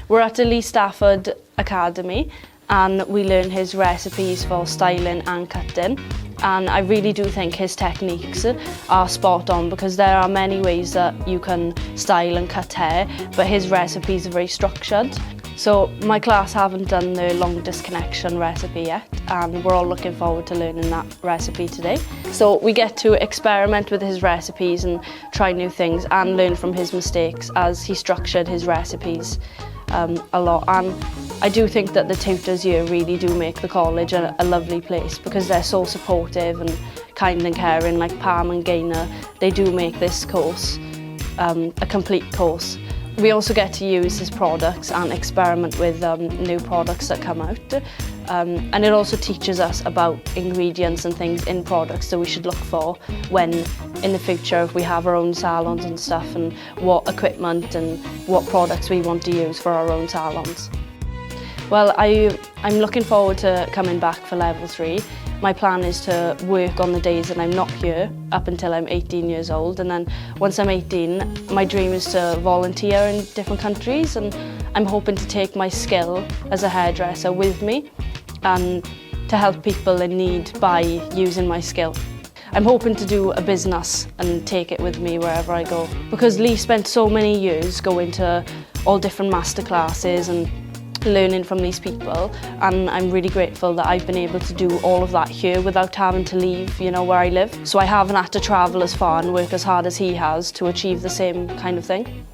We're at the Lee Stafford Academy and we learn his recipes for styling and cutting. And I really do think his techniques are spot on because there are many ways that you can style and cut hair, but his recipes are very structured. So my class haven't done the long disconnection recipe yet, and we're all looking forward to learning that recipe today. So we get to experiment with his recipes and try new things and learn from his mistakes as he structured his recipes a lot. And I do think that the tutors here really do make the college a lovely place because they're so supportive and kind and caring, like Pam and Gaynor. They do make this course a complete course. We also get to use his products and experiment with new products that come out. And it also teaches us about ingredients and things in products that we should look for when in the future if we have our own salons and stuff, and what equipment and what products we want to use for our own salons. Well, I'm looking forward to coming back for level 3. My plan is to work on the days that I'm not here up until I'm 18 years old, and then once I'm 18, my dream is to volunteer in different countries, and I'm hoping to take my skill as a hairdresser with me and to help people in need by using my skill. I'm hoping to do a business and take it with me wherever I go, because Lee spent so many years going to all different master classes and learning from these people, and I'm really grateful that I've been able to do all of that here without having to leave, where I live. So I haven't had to travel as far and work as hard as he has to achieve the same kind of thing.